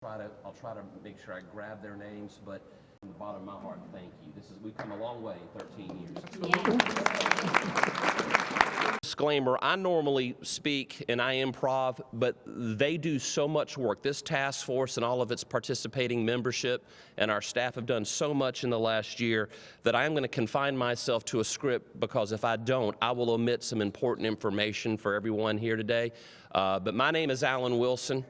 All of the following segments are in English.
I'll try to make sure I grab their names, but from the bottom of my heart, thank you. We've come a long way in 13 years. Yeah. Disclaimer, I normally speak and I improv, but they do so much work. This task force and all of its participating membership and our staff have done so much in the last year that I am going to confine myself to a script, because if I don't, I will omit some important information for everyone here today. But my name is Alan Wilson.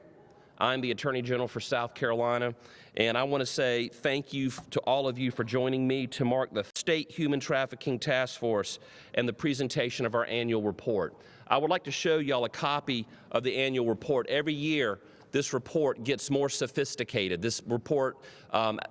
I'm the Attorney General for South Carolina, and I want to say thank you to all of you for joining me to mark the State Human Trafficking Task Force and the presentation of our annual report. I would like to show y'all a copy of the annual report. Every year, this report gets more sophisticated. This report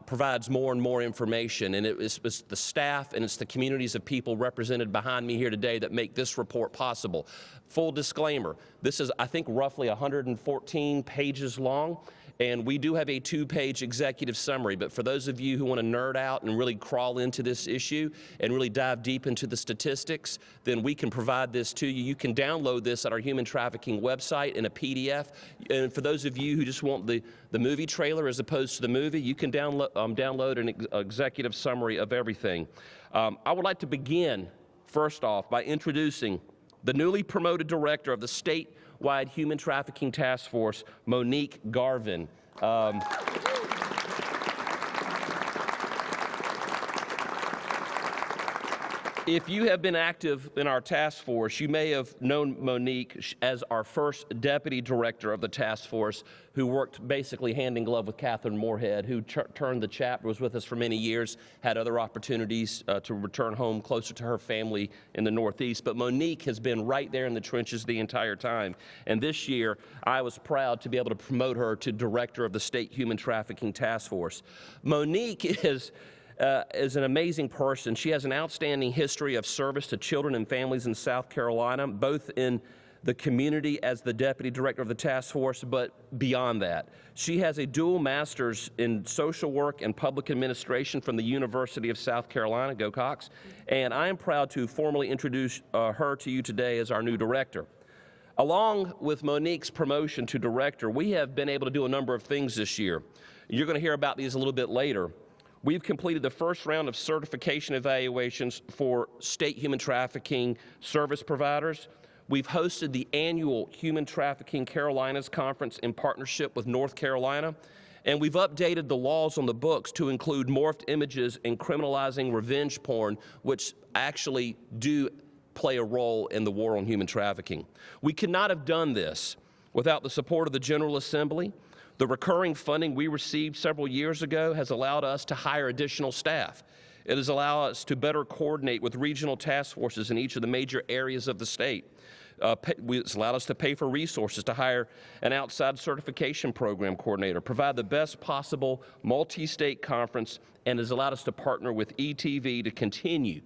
provides more and more information, and it's the staff and it's the communities of people represented behind me here today that make this report possible. Full disclaimer, this is, I think, roughly 114 pages long, and we do have a 2-page executive summary, but for those of you who want to nerd out and really crawl into this issue and really dive deep into the statistics, then we can provide this to you. You can download this at our human trafficking website in a PDF, and for those of you who just want the movie trailer as opposed to the movie, you can download an executive summary of everything. I would like to begin, first off, by introducing the newly promoted director of the statewide Human Trafficking Task Force, Monique Garvin. If you have been active in our task force, you may have known Monique as our first deputy director of the task force, who worked basically hand in glove with Catherine Moorhead, who turned the chapter, was with us for many years, had other opportunities to return home closer to her family in the Northeast. But Monique has been right there in the trenches the entire time. And this year, I was proud to be able to promote her to director of the State Human Trafficking Task Force. Monique is an amazing person. She has an outstanding history of service to children and families in South Carolina, both in the community as the deputy director of the task force, but beyond that. She has a dual master's in social work and public administration from the University of South Carolina, go Cox, and I am proud to formally introduce her to you today as our new director. Along with Monique's promotion to director, we have been able to do a number of things this year. You're going to hear about these a little bit later. We've completed the first round of certification evaluations for state human trafficking service providers. We've hosted the annual Human Trafficking Carolinas Conference in partnership with North Carolina, and we've updated the laws on the books to include morphed images and criminalizing revenge porn, which actually do play a role in the war on human trafficking. We could not have done this without the support of the General Assembly. The recurring funding we received several years ago has allowed us to hire additional staff. It has allowed us to better coordinate with regional task forces in each of the major areas of the state. It's allowed us to pay for resources to hire an outside certification program coordinator, provide the best possible multi-state conference, and has allowed us to partner with ETV to continue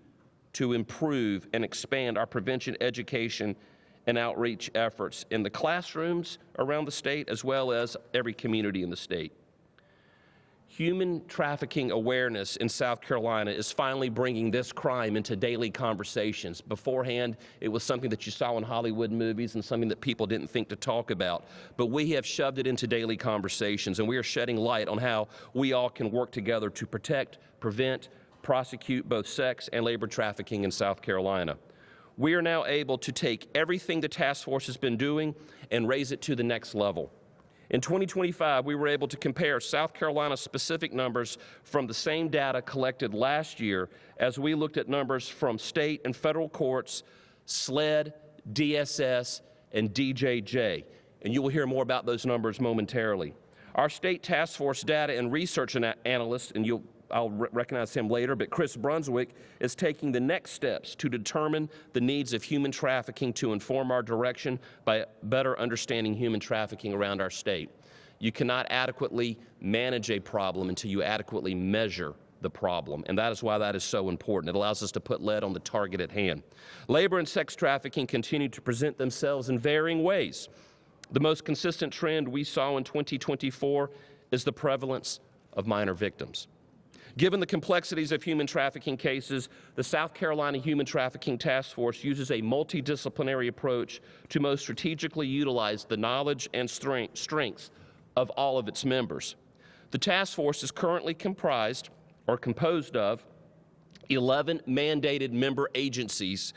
to improve and expand our prevention education and outreach efforts in the classrooms around the state, as well as every community in the state. Human trafficking awareness in South Carolina is finally bringing this crime into daily conversations. Beforehand, it was something that you saw in Hollywood movies and something that people didn't think to talk about. But we have shoved it into daily conversations, and we are shedding light on how we all can work together to protect, prevent, prosecute both sex and labor trafficking in South Carolina. We are now able to take everything the task force has been doing and raise it to the next level. In 2025, we were able to compare South Carolina-specific numbers from the same data collected last year as we looked at numbers from state and federal courts, SLED, DSS, and DJJ. And you will hear more about those numbers momentarily. Our state task force data and research analyst, and I'll recognize him later, but Chris Brunswick is taking the next steps to determine the needs of human trafficking to inform our direction by better understanding human trafficking around our state. You cannot adequately manage a problem until you adequately measure the problem, and that is why that is so important. It allows us to put lead on the target at hand. Labor and sex trafficking continue to present themselves in varying ways. The most consistent trend we saw in 2024 is the prevalence of minor victims. Given the complexities of human trafficking cases, the South Carolina Human Trafficking Task Force uses a multidisciplinary approach to most strategically utilize the knowledge and strengths of all of its members. The task force is currently composed of 11 mandated member agencies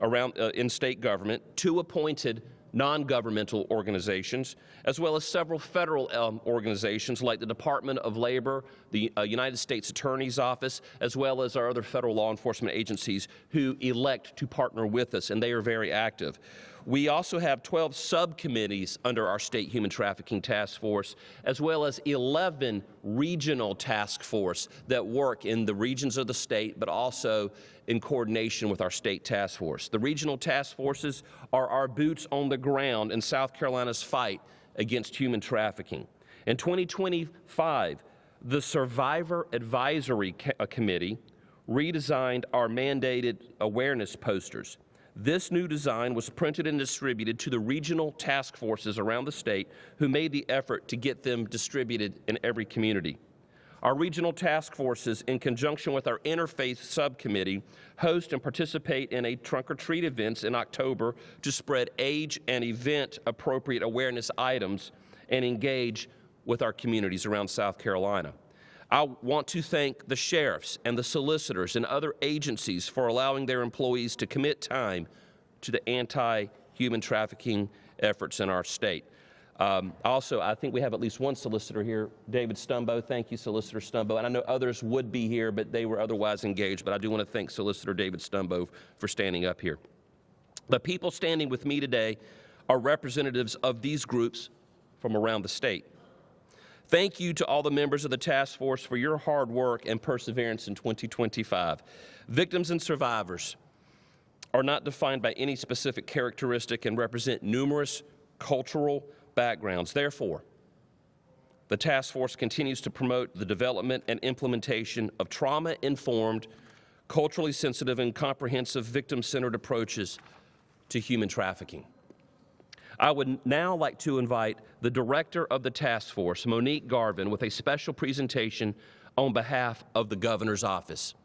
around in state government, 2 appointed non-governmental organizations, as well as several federal organizations like the Department of Labor, the United States Attorney's Office, as well as our other federal law enforcement agencies who elect to partner with us, and they are very active. We also have 12 subcommittees under our State Human Trafficking Task Force, as well as 11 regional task force that work in the regions of the state, but also in coordination with our state task force. The regional task forces are our boots on the ground in South Carolina's fight against human trafficking. In 2025, the Survivor Advisory Committee redesigned our mandated awareness posters. This new design was printed and distributed to the regional task forces around the state who made the effort to get them distributed in every community. Our regional task forces, in conjunction with our interfaith subcommittee, host and participate in a trunk or treat events in October to spread age and event appropriate awareness items and engage with our communities around South Carolina. I want to thank the sheriffs and the solicitors and other agencies for allowing their employees to commit time to the anti-human trafficking efforts in our state. Also, I think we have at least one solicitor here, David Stumbo. Thank you, Solicitor Stumbo. And I know others would be here, but they were otherwise engaged. But I do want to thank Solicitor David Stumbo for standing up here. The people standing with me today are representatives of these groups from around the state. Thank you to all the members of the task force for your hard work and perseverance in 2025. Victims and survivors are not defined by any specific characteristic and represent numerous cultural backgrounds. Therefore, the task force continues to promote the development and implementation of trauma-informed, culturally sensitive, and comprehensive victim-centered approaches to human trafficking. I would now like to invite the director of the task force, Monique Garvin, with a special presentation on behalf of the governor's office.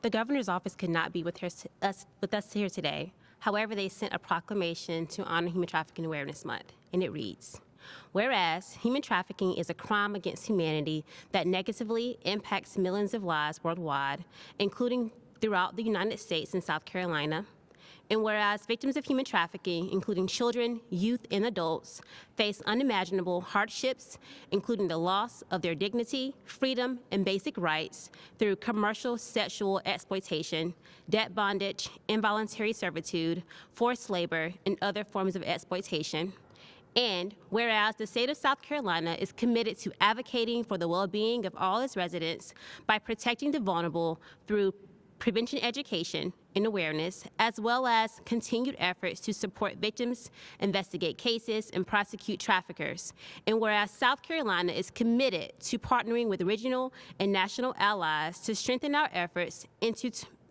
The governor's office could not be with us here today. However, they sent a proclamation to honor Human Trafficking Awareness Month, and it reads, "Whereas human trafficking is a crime against humanity that negatively impacts millions of lives worldwide, including throughout the United States and South Carolina, and whereas victims of human trafficking, including children, youth, and adults, face unimaginable hardships, including the loss of their dignity, freedom, and basic rights through commercial sexual exploitation, debt bondage, involuntary servitude, forced labor, and other forms of exploitation. And whereas the state of South Carolina is committed to advocating for the well-being of all its residents by protecting the vulnerable through prevention education and awareness, as well as continued efforts to support victims, investigate cases, and prosecute traffickers. And whereas South Carolina is committed to partnering with regional and national allies to strengthen our efforts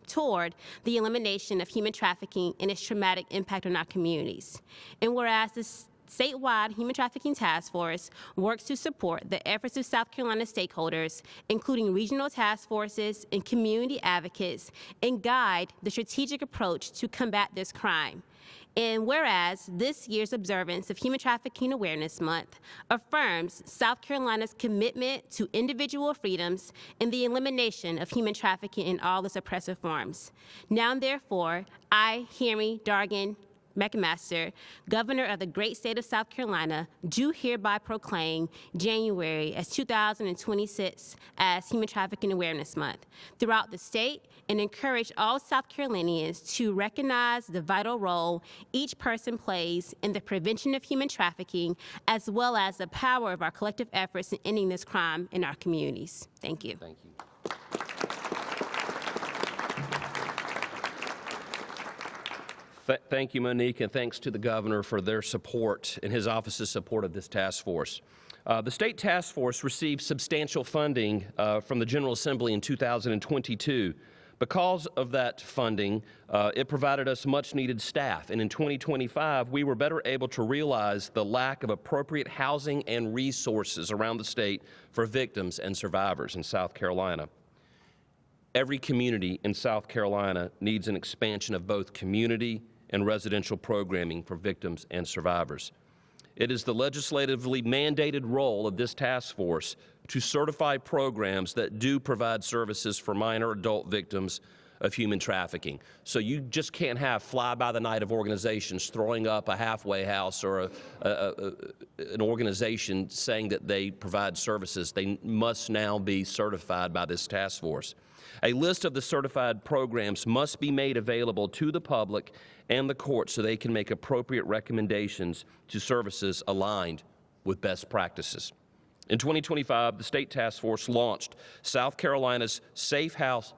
toward the elimination of human trafficking and its traumatic impact on our communities. And whereas the statewide Human Trafficking Task Force works to support the efforts of South Carolina stakeholders, including regional task forces and community advocates, and guide the strategic approach to combat this crime. And whereas this year's observance of Human Trafficking Awareness Month affirms South Carolina's commitment to individual freedoms and the elimination of human trafficking in all its oppressive forms. Now, therefore, I, Henry Dargan McMaster, Governor of the great state of South Carolina, do hereby proclaim January as 2026 as Human Trafficking Awareness Month throughout the state and encourage all South Carolinians to recognize the vital role each person plays in the prevention of human trafficking, as well as the power of our collective efforts in ending this crime in our communities. Thank you. Thank you. Thank you, Monique, and thanks to the governor for their support and his office's support of this task force. The state task force received substantial funding from the General Assembly in 2022. Because of that funding, it provided us much-needed staff, and in 2025, we were better able to realize the lack of appropriate housing and resources around the state for victims and survivors in South Carolina. Every community in South Carolina needs an expansion of both community and residential programming for victims and survivors. It is the legislatively mandated role of this task force to certify programs that do provide services for minor adult victims of human trafficking. So you just can't have fly-by-the-night of organizations throwing up a halfway house or an organization saying that they provide services. They must now be certified by this task force. A list of the certified programs must be made available to the public and the court so they can make appropriate recommendations to services aligned with best practices. In 2025, the state task force launched South Carolina's Safe House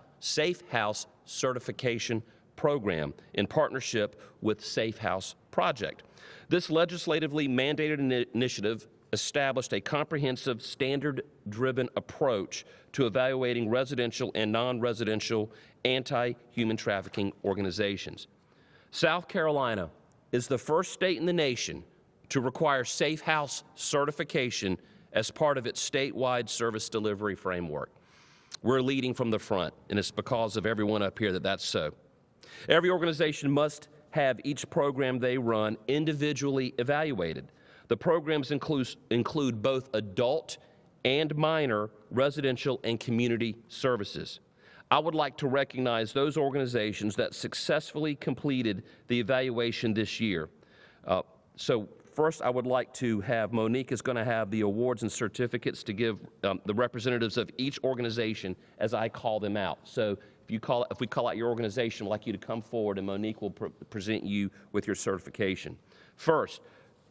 Certification Program in partnership with Safe House Project. This legislatively mandated initiative established a comprehensive, standard-driven approach to evaluating residential and non-residential anti-human trafficking organizations. South Carolina is the first state in the nation to require Safe House certification as part of its statewide service delivery framework. We're leading from the front, and it's because of everyone up here that that's so. Every organization must have each program they run individually evaluated. The programs include both adult and minor residential and community services. I would like to recognize those organizations that successfully completed the evaluation this year. So first, I would like to have, Monique is going to have the awards and certificates to give the representatives of each organization as I call them out. So if we call out your organization, I'd like you to come forward and Monique will present you with your certification. First,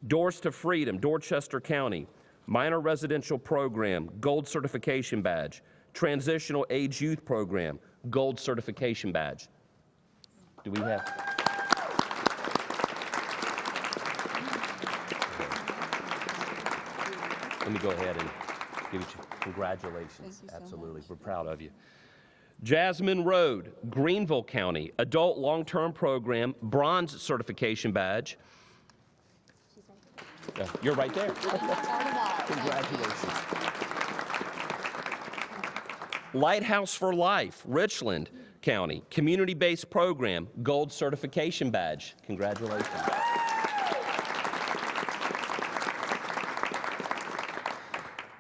Doors to Freedom, Dorchester County, Minor Residential Program, Gold Certification Badge. Transitional Age Youth Program, Gold Certification Badge. Do we have? Let me go ahead and give you congratulations. Absolutely, we're proud of you. Jasmine Road, Greenville County, Adult Long-Term Program, Bronze Certification Badge. You're right there. Congratulations. Lighthouse for Life, Richland County, Community-Based Program, Gold Certification Badge. Congratulations.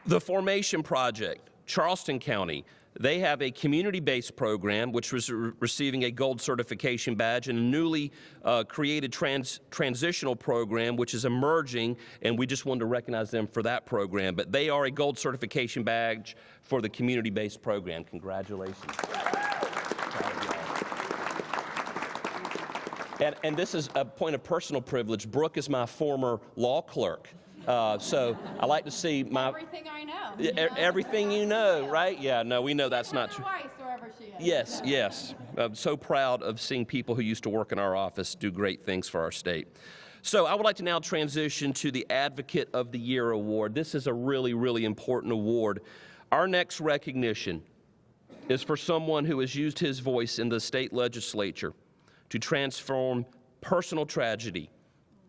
The Formation Project, Charleston County, they have a community-based program which was receiving a gold certification badge and a newly created transitional program which is emerging, and we just wanted to recognize them for that program. But they are a gold certification badge for the community-based program. Congratulations. And this is a point of personal privilege. Brooke is my former law clerk. So I like to see my... Everything I know. Everything you know, right? Yeah, no, we know that's not true. Twice, wherever she is. Yes, yes. I'm so proud of seeing people who used to work in our office do great things for our state. So I would like to now transition to the Advocate of the Year Award. This is a really, really important award. Our next recognition is for someone who has used his voice in the state legislature to transform personal tragedy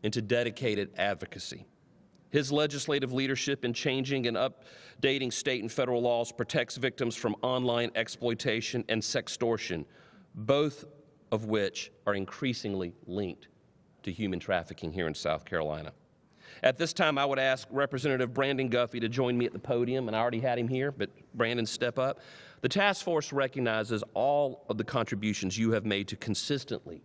into dedicated advocacy. His legislative leadership in changing and updating state and federal laws protects victims from online exploitation and sextortion, both of which are increasingly linked to human trafficking here in South Carolina. At this time, I would ask Representative Brandon Guffey to join me at the podium, and I already had him here, but Brandon, step up. The task force recognizes all of the contributions you have made to consistently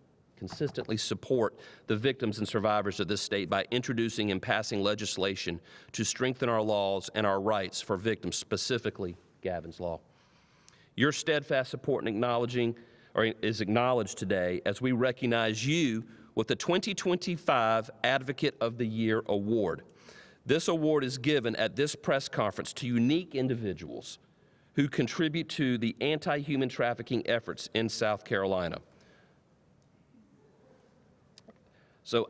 support the victims and survivors of this state by introducing and passing legislation to strengthen our laws and our rights for victims, specifically Gavin's Law. Your steadfast support is acknowledged today as we recognize you with the 2025 Advocate of the Year Award. This award is given at this press conference to unique individuals who contribute to the anti-human trafficking efforts in South Carolina. So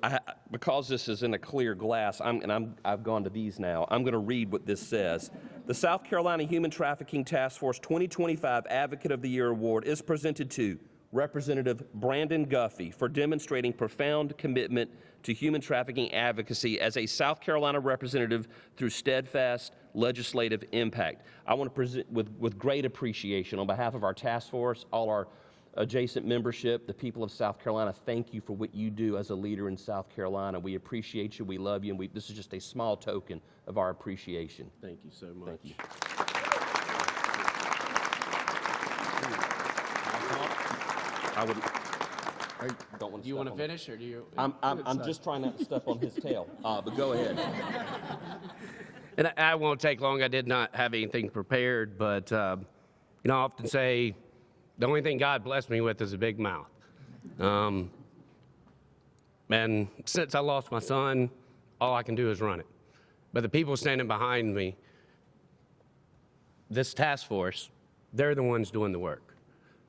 because this is in a clear glass, I've gone to these now, I'm going to read what this says. The South Carolina Human Trafficking Task Force 2025 Advocate of the Year Award is presented to Representative Brandon Guffey for demonstrating profound commitment to human trafficking advocacy as a South Carolina representative through steadfast legislative impact. I want to present with great appreciation on behalf of our task force, all our adjacent membership, the people of South Carolina, thank you for what you do as a leader in South Carolina. We appreciate you, we love you, and this is just a small token of our appreciation. Thank you so much. Thank you. I would. Don't want to. Do you want to finish, or do you? I'm just trying not to step on his tail, but go ahead. And I won't take long. I did not have anything prepared, but I often say the only thing God blessed me with is a big mouth. And since I lost my son, all I can do is run it. But the people standing behind me, this task force, they're the ones doing the work.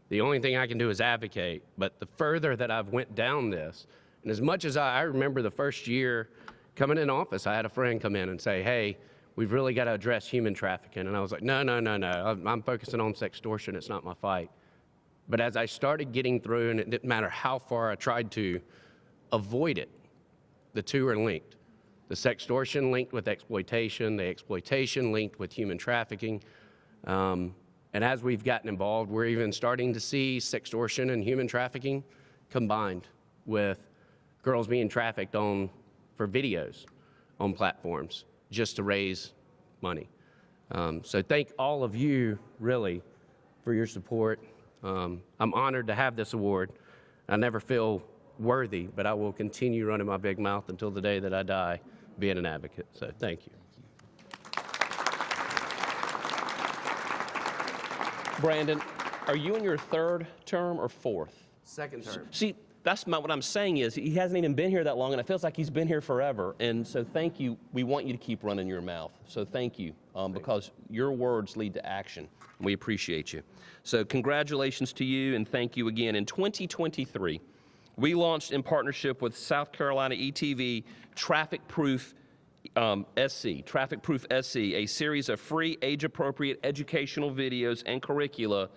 The only thing I can do is advocate, but the further that I've went down this, and as much as I remember the first year coming in office, I had a friend come in and say, hey, we've really got to address human trafficking. And I was like, no, I'm focusing on sextortion, it's not my fight. But as I started getting through, and it didn't matter how far I tried to avoid it, the two are linked. The sextortion linked with exploitation, the exploitation linked with human trafficking. And as we've gotten involved, we're even starting to see sextortion and human trafficking combined with girls being trafficked for videos on platforms just to raise money. So thank all of you, really, for your support. I'm honored to have this award. I never feel worthy, but I will continue running my big mouth until the day that I die being an advocate. So thank you. Brandon, are you in your third term or fourth? Second term. See, that's what I'm saying is he hasn't even been here that long, and it feels like he's been here forever. And so thank you. We want you to keep running your mouth. So thank you, because your words lead to action. We appreciate you. So congratulations to you, and thank you again. In 2023, we launched in partnership with South Carolina ETV Traffic Proof Traffic Proof SC, a series of free, age-appropriate educational videos and curricula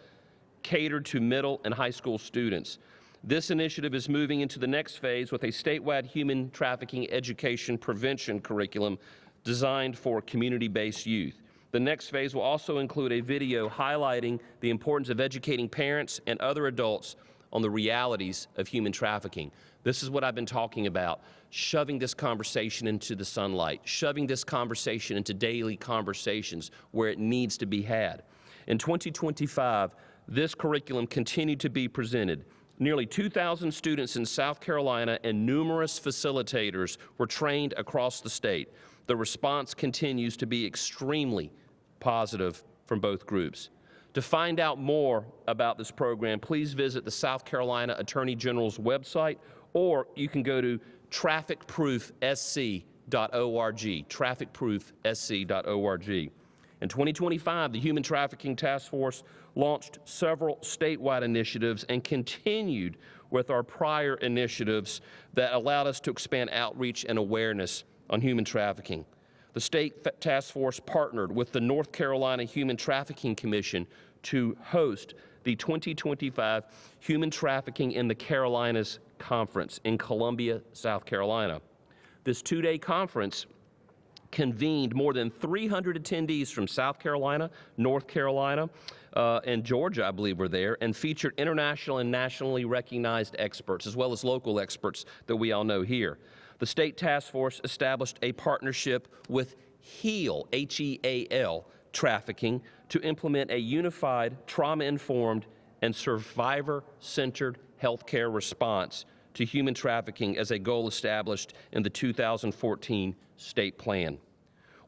catered to middle and high school students. This initiative is moving into the next phase with a statewide human trafficking education prevention curriculum designed for community-based youth. The next phase will also include a video highlighting the importance of educating parents and other adults on the realities of human trafficking. This is what I've been talking about, shoving this conversation into the sunlight, shoving this conversation into daily conversations where it needs to be had. In 2025, this curriculum continued to be presented. Nearly 2,000 students in South Carolina and numerous facilitators were trained across the state. The response continues to be extremely positive from both groups. To find out more about this program, please visit the South Carolina Attorney General's website, or you can go to trafficproofsc.org, trafficproofsc.org. In 2025, the Human Trafficking Task Force launched several statewide initiatives and continued with our prior initiatives that allowed us to expand outreach and awareness on human trafficking. The state task force partnered with the North Carolina Human Trafficking Commission to host the 2025 Human Trafficking in the Carolinas Conference in Columbia, South Carolina. This two-day conference convened more than 300 attendees from South Carolina, North Carolina, and Georgia, I believe, were there, and featured international and nationally recognized experts, as well as local experts that we all know here. The state task force established a partnership with HEAL, H-E-A-L, trafficking to implement a unified, trauma-informed, and survivor-centered healthcare response to human trafficking as a goal established in the 2014 state plan.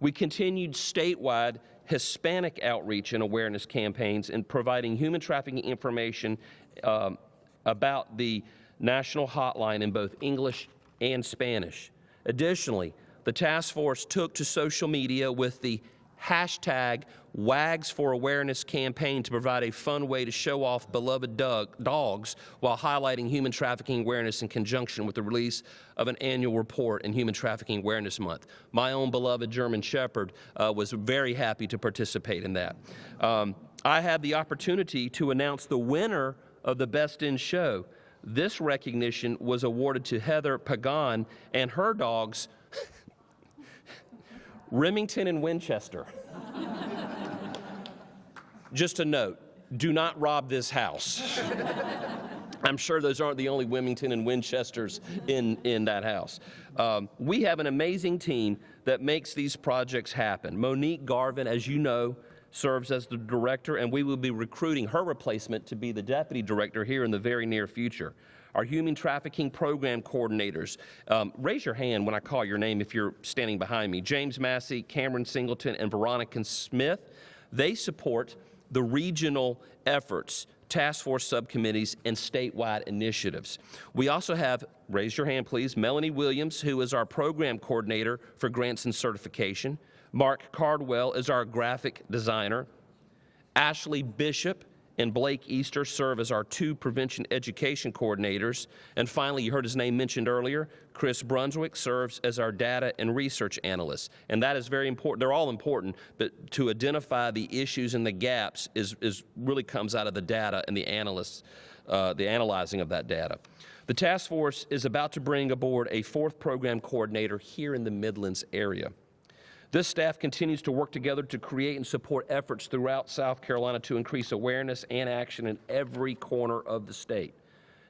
We continued statewide Hispanic outreach and awareness campaigns in providing human trafficking information about the national hotline in both English and Spanish. Additionally, the task force took to social media with the hashtag Wags for Awareness campaign to provide a fun way to show off beloved dogs while highlighting human trafficking awareness in conjunction with the release of an annual report in Human Trafficking Awareness Month. My own beloved German Shepherd was very happy to participate in that. I had the opportunity to announce the winner of the Best in Show. This recognition was awarded to Heather Pagan and her dogs, Remington and Winchester. Just a note, do not rob this house. I'm sure those aren't the only Remington and Winchesters in that house. We have an amazing team that makes these projects happen. Monique Garvin, as you know, serves as the director, and we will be recruiting her replacement to be the deputy director here in the very near future. Our human trafficking program coordinators, raise your hand when I call your name if you're standing behind me. James Massey, Cameron Singleton, and Veronica Smith. They support the regional efforts, task force subcommittees, and statewide initiatives. We also have, raise your hand please, Melanie Williams, who is our program coordinator for grants and certification. Mark Cardwell is our graphic designer. Ashley Bishop and Blake Easter serve as our 2 prevention education coordinators. And finally, you heard his name mentioned earlier, Chris Brunswick serves as our data and research analyst. And that is very important. They're all important, but to identify the issues and the gaps is really comes out of the data and the analysts, the analyzing of that data. The task force is about to bring aboard a 4th program coordinator here in the Midlands area. This staff continues to work together to create and support efforts throughout South Carolina to increase awareness and action in every corner of the state.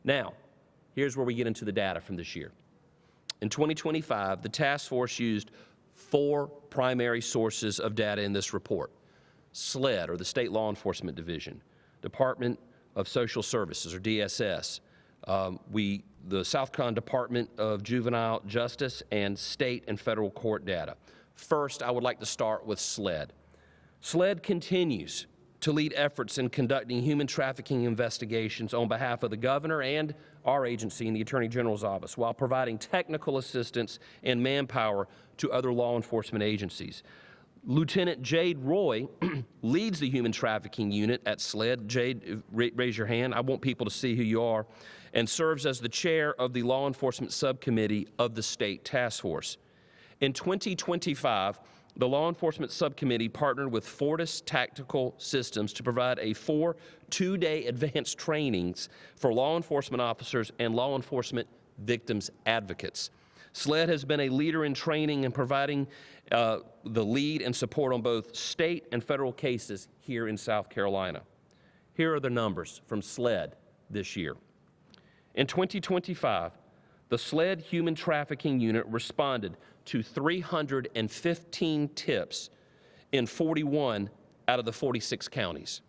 Now, here's where we get into the data from this year. In 2025, the task force used 4 primary sources of data in this report. SLED, or the State Law Enforcement Division, Department of Social Services, or DSS, the South Carolina Department of Juvenile Justice, and state and federal court data. First, I would like to start with SLED. SLED continues to lead efforts in conducting human trafficking investigations on behalf of the governor and our agency in the Attorney General's office, while providing technical assistance and manpower to other law enforcement agencies. Lieutenant Jade Roy leads the human trafficking unit at SLED. Jade, raise your hand. I want people to see who you are, and serves as the chair of the law enforcement subcommittee of the state task force. In 2025, the Law Enforcement Subcommittee partnered with Fortis Tactical Systems to provide a 4 2-day advanced trainings for law enforcement officers and law enforcement victims advocates. SLED has been a leader in training and providing the lead and support on both state and federal cases here in South Carolina. Here are the numbers from SLED this year. In 2025, the SLED Human Trafficking Unit responded to 315 tips in 41 out of the 46 counties.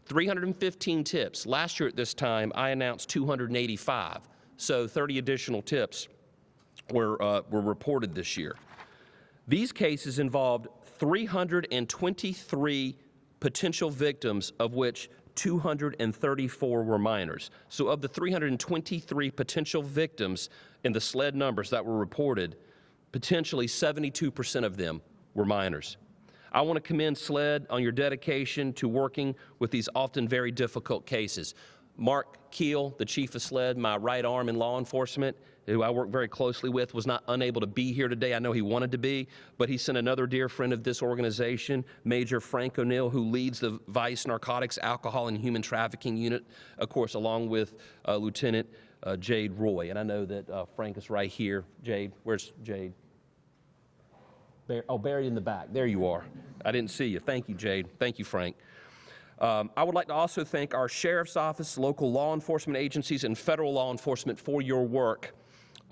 315 tips. Last year at this time, I announced 285, so 30 additional tips were reported this year. These cases involved 323 potential victims, of which 234 were minors. So of the 323 potential victims in the SLED numbers that were reported, potentially 72% of them were minors. I want to commend SLED on your dedication to working with these often very difficult cases. Mark Keel, the chief of SLED, my right arm in law enforcement, who I work very closely with, was not unable to be here today. I know he wanted to be, but he sent another dear friend of this organization, Major Frank O'Neill, who leads the Vice Narcotics, Alcohol, and Human Trafficking Unit, of course, along with Lieutenant Jade Roy. And I know that Frank is right here. Jade, where's Jade? Buried in the back. There you are. I didn't see you. Thank you, Jade. Thank you, Frank. I would like to also thank our sheriff's office, local law enforcement agencies, and federal law enforcement for your work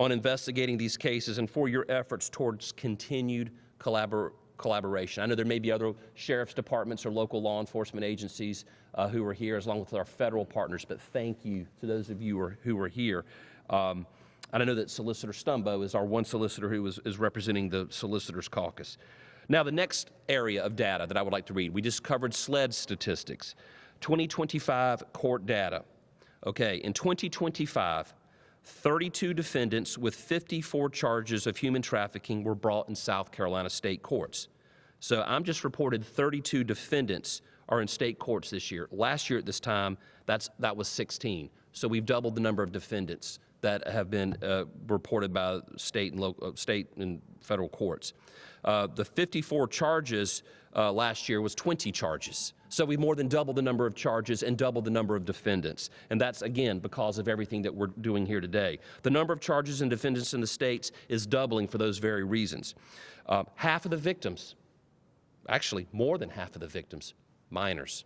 on investigating these cases and for your efforts towards continued collaboration. I know there may be other sheriff's departments or local law enforcement agencies who are here, along with our federal partners, but thank you to those of you who are here. And I know that Solicitor Stumbo is our one solicitor who is representing the Solicitors Caucus. Now, the next area of data that I would like to read, we just covered SLED statistics, 2025 court data. Okay, in 2025, 32 defendants with 54 charges of human trafficking were brought in South Carolina state courts. So I'm just reported 32 defendants are in state courts this year. Last year at this time, that was 16. So we've doubled the number of defendants that have been reported by state and federal courts. The 54 charges last year was 20 charges. So we more than doubled the number of charges and doubled the number of defendants. And that's, again, because of everything that we're doing here today. The number of charges and defendants in the states is doubling for those very reasons. Half of the victims, actually more than half of the victims, minors.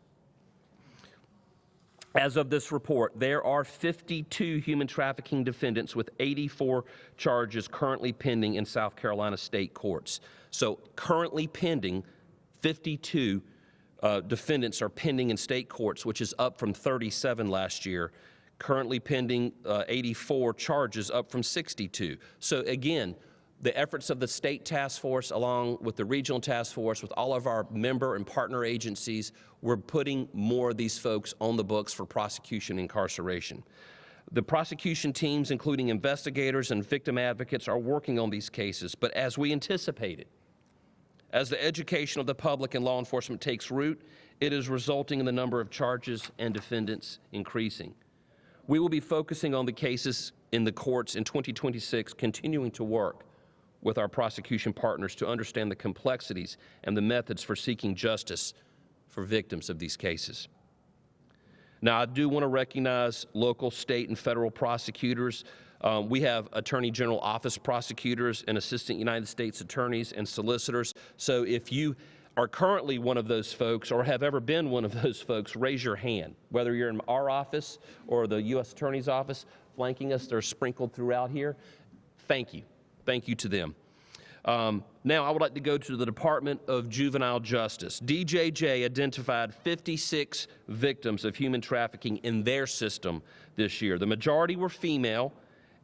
As of this report, there are 52 human trafficking defendants with 84 charges currently pending in South Carolina state courts. So currently pending, 52 defendants are pending in state courts, which is up from 37 last year. Currently pending 84 charges, up from 62. So again, the efforts of the state task force along with the regional task force with all of our member and partner agencies, we're putting more of these folks on the books for prosecution and incarceration. The prosecution teams, including investigators and victim advocates, are working on these cases, but as we anticipated, as the education of the public and law enforcement takes root, it is resulting in the number of charges and defendants increasing. We will be focusing on the cases in the courts in 2026, continuing to work with our prosecution partners to understand the complexities and the methods for seeking justice for victims of these cases. Now, I do want to recognize local, state, and federal prosecutors. We have Attorney General Office prosecutors and Assistant United States attorneys and solicitors. So if you are currently one of those folks or have ever been one of those folks, raise your hand. Whether you're in our office or the U.S. Attorney's Office flanking us, they're sprinkled throughout here. Thank you. Thank you to them. Now, I would like to go to the Department of Juvenile Justice. DJJ identified 56 victims of human trafficking in their system this year. The majority were female,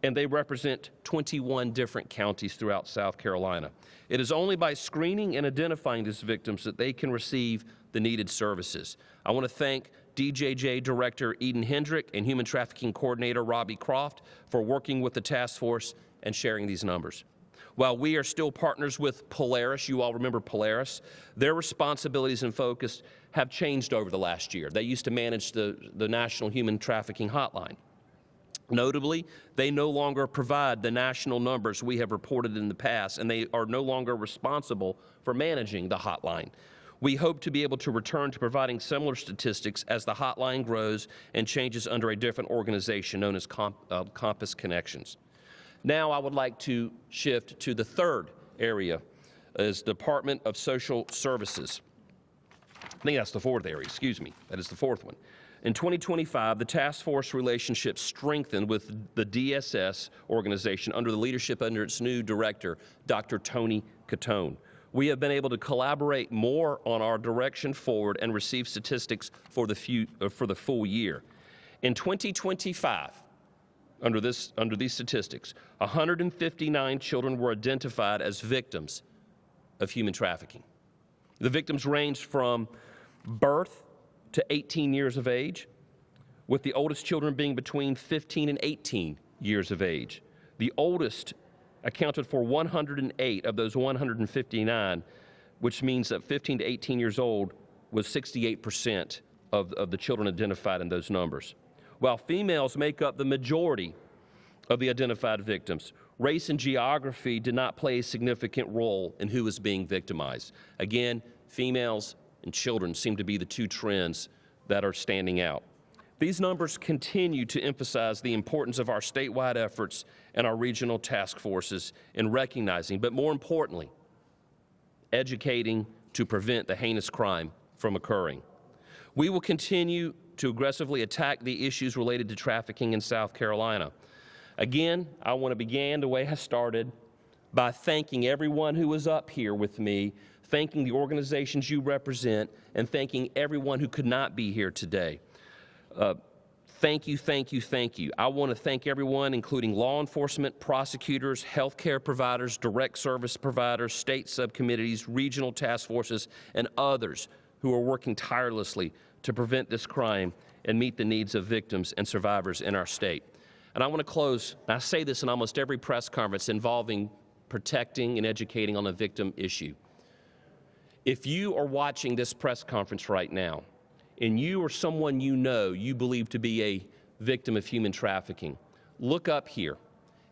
and they represent 21 different counties throughout South Carolina. It is only by screening and identifying these victims that they can receive the needed services. I want to thank DJJ Director Eden Hendrick and Human Trafficking Coordinator Robbie Croft for working with the task force and sharing these numbers. While we are still partners with Polaris, you all remember Polaris, their responsibilities and focus have changed over the last year. They used to manage the National Human Trafficking Hotline. Notably, they no longer provide the national numbers we have reported in the past, and they are no longer responsible for managing the hotline. We hope to be able to return to providing similar statistics as the hotline grows and changes under a different organization known as Compass Connections. Now I would like to shift to the third area, is Department of Social Services. I think that's the fourth area, excuse me. That is the fourth one. In 2025, the task force relationship strengthened with the DSS organization under the leadership under its new director, Dr. Tony Catone. We have been able to collaborate more on our direction forward and receive statistics for the full year. In 2025, under these statistics, 159 children were identified as victims of human trafficking. The victims ranged from birth to 18 years of age, with the oldest children being between 15 and 18 years of age. The oldest accounted for 108 of those 159, which means that 15 to 18 years old was 68% of the children identified in those numbers. While females make up the majority of the identified victims, race and geography did not play a significant role in who was being victimized. Again, females and children seem to be the two trends that are standing out. These numbers continue to emphasize the importance of our statewide efforts and our regional task forces in recognizing, but more importantly, educating to prevent the heinous crime from occurring. We will continue to aggressively attack the issues related to trafficking in South Carolina. Again, I want to begin the way I started by thanking everyone who was up here with me, thanking the organizations you represent, and thanking everyone who could not be here today. Thank you, thank you, thank you. I want to thank everyone, including law enforcement, prosecutors, healthcare providers, direct service providers, state subcommittees, regional task forces, and others who are working tirelessly to prevent this crime and meet the needs of victims and survivors in our state. And I want to close, and I say this in almost every press conference involving protecting and educating on the victim issue. If you are watching this press conference right now, and you or someone you know you believe to be a victim of human trafficking, look up here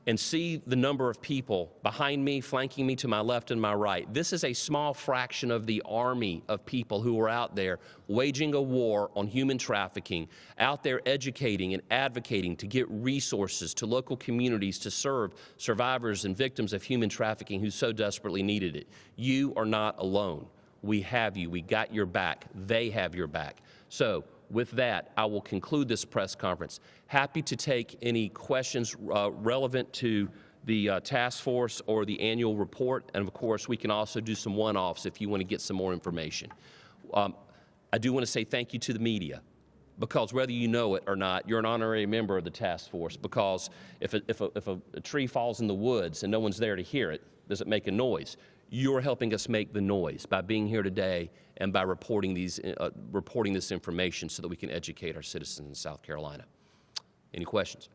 and see the number of people behind me, flanking me to my left and my right. This is a small fraction of the army of people who are out there waging a war on human trafficking, out there educating and advocating to get resources to local communities to serve survivors and victims of human trafficking who so desperately needed it. You are not alone. We have you. We got your back. They have your back. So, with that, I will conclude this press conference. Happy to take any questions relevant to the task force or the annual report, and of course, we can also do some one-offs if you want to get some more information. I do want to say thank you to the media, because whether you know it or not, you're an honorary member of the task force, because if a tree falls in the woods and no one's there to hear it, does it make a noise? You're helping us make the noise by being here today and by reporting this information so that we can educate our citizens in South Carolina. Any questions?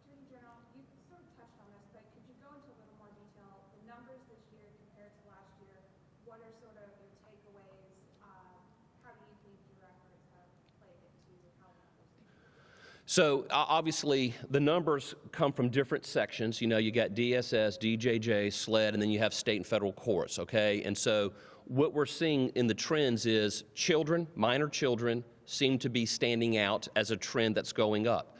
Attorney General, you sort of touched on this, but could you go into a little more detail? The numbers this year compared to last year, what are sort of your takeaways? How do you think your efforts have played into how the numbers? So obviously the numbers come from different sections. You know, you got DSS, DJJ, SLED, and then you have state and federal courts, okay? And so what we're seeing in the trends is children, minor children, seem to be standing out as a trend that's going up.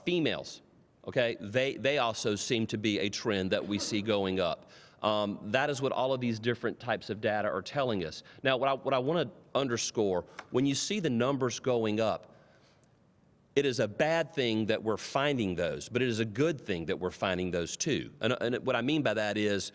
Females, okay, they also seem to be a trend that we see going up. That is what all of these different types of data are telling us. Now, what I want to underscore, when you see the numbers going up, it is a bad thing that we're finding those, but it is a good thing that we're finding those too. And what I mean by that is,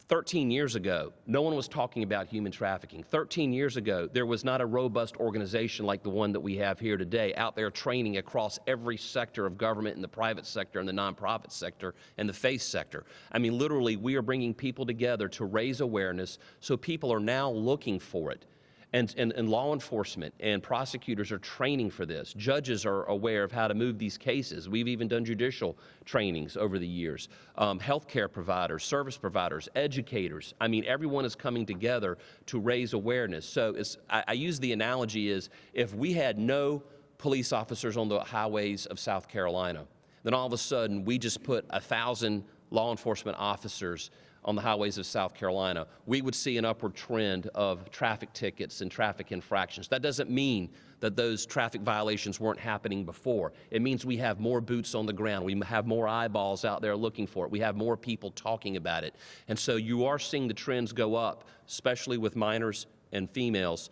13 years ago, no one was talking about human trafficking. 13 years ago, there was not a robust organization like the one that we have here today out there training across every sector of government in the private sector and the nonprofit sector and the faith sector. I mean, literally, we are bringing people together to raise awareness, so people are now looking for it. And law enforcement and prosecutors are training for this. Judges are aware of how to move these cases. We've even done judicial trainings over the years. Healthcare providers, service providers, educators. I mean, everyone is coming together to raise awareness. So I use the analogy is, if we had no police officers on the highways of South Carolina, then all of a sudden we just put 1,000 law enforcement officers on the highways of South Carolina, we would see an upward trend of traffic tickets and traffic infractions. That doesn't mean that those traffic violations weren't happening before. It means we have more boots on the ground. We have more eyeballs out there looking for it. We have more people talking about it. And so you are seeing the trends go up, especially with minors and females.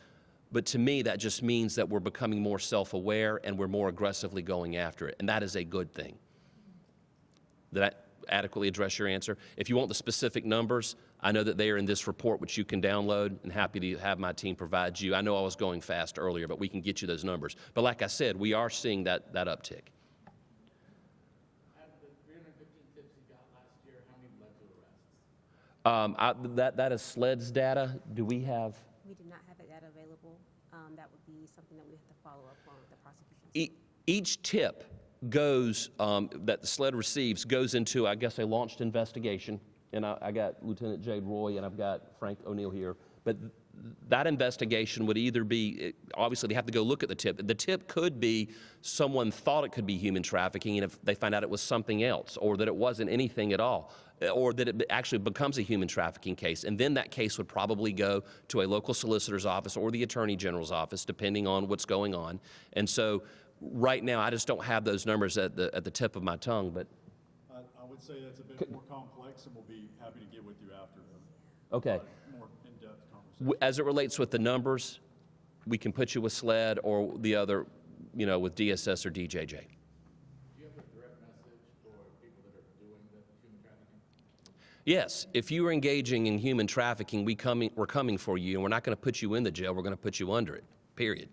But to me, that just means that we're becoming more self-aware and we're more aggressively going after it. And that is a good thing. Did I adequately address your answer? If you want the specific numbers, I know that they are in this report, which you can download, and happy to have my team provide you. I know I was going fast earlier, but we can get you those numbers. But like I said, we are seeing that uptick. Out of the 315 tips you got last year, how many led to arrests? That is SLED's data. Do we have? We do not have that data available. That would be something that we have to follow up on with the prosecution. Each tip goes, that the SLED receives, goes into, I guess, a launched investigation. And I got Lieutenant Jade Roy and I've got Frank O'Neill here. But that investigation would either be, obviously they have to go look at the tip. The tip could be someone thought it could be human trafficking, and if they find out it was something else, or that it wasn't anything at all, or that it actually becomes a human trafficking case. And then that case would probably go to a local solicitor's office or the Attorney General's office, depending on what's going on. And so right now, I just don't have those numbers at the tip of my tongue, but. I would say that's a bit more complex, and we'll be happy to get with you after Okay. More in-depth conversation. As it relates with the numbers, we can put you with SLED or the other, you know, with DSS or DJJ. Do you have a direct message for people that are doing the human trafficking? Yes, if you are engaging in human trafficking, we're coming for you, and we're not going to put you in the jail, we're going to put you under it, period.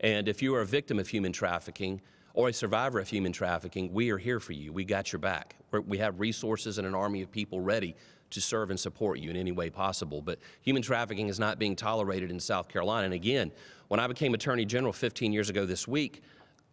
And if you are a victim of human trafficking or a survivor of human trafficking, we are here for you. We got your back. We have resources and an army of people ready to serve and support you in any way possible. But human trafficking is not being tolerated in South Carolina. And again, when I became Attorney General 15 years ago this week,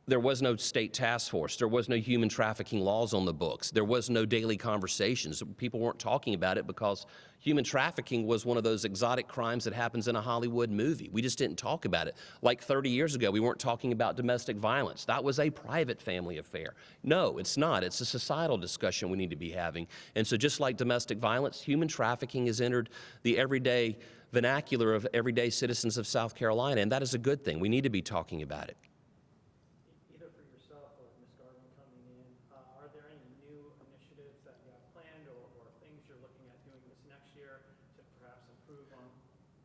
there was no state task force. There was no human trafficking laws on the books. There was no daily conversations. People weren't talking about it because human trafficking was one of those exotic crimes that happens in a Hollywood movie. We just didn't talk about it. Like 30 years ago, we weren't talking about domestic violence. That was a private family affair. No, it's not. It's a societal discussion we need to be having. And so just like domestic violence, human trafficking has entered the everyday vernacular of everyday citizens of South Carolina, and that is a good thing. We need to be talking about it. Either for yourself or Ms. Garland coming in, are there any new initiatives that you have planned or things you're looking at doing this next year to perhaps improve on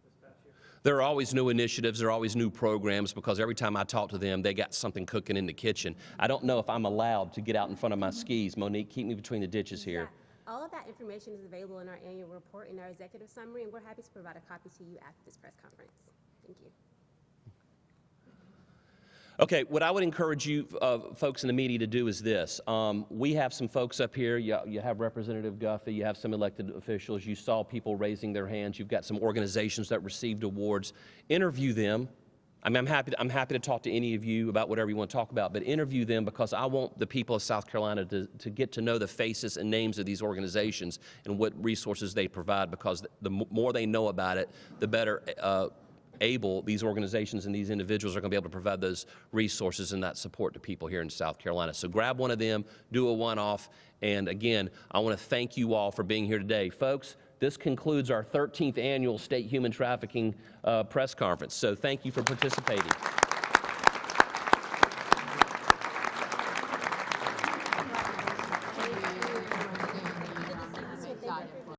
this past year? There are always new initiatives, there are always new programs, because every time I talk to them, they got something cooking in the kitchen. I don't know if I'm allowed to get out in front of my skis. Monique, keep me between the ditches here. Yeah. All of that information is available in our annual report in our executive summary, and we're happy to provide a copy to you after this press conference. Thank you. Okay, what I would encourage you folks in the media to do is this. We have some folks up here. You have Representative Guffey, you have some elected officials, you saw people raising their hands, you've got some organizations that received awards. Interview them. I'm happy to talk to any of you about whatever you want to talk about, but interview them, because I want the people of South Carolina to get to know the faces and names of these organizations and what resources they provide, because the more they know about it, the better able these organizations and these individuals are going to be able to provide those resources and that support to people here in South Carolina. So grab one of them, do a one-off, and again, I want to thank you all for being here today. Folks, this concludes our 13th annual State Human Trafficking Press Conference, so thank you for participating.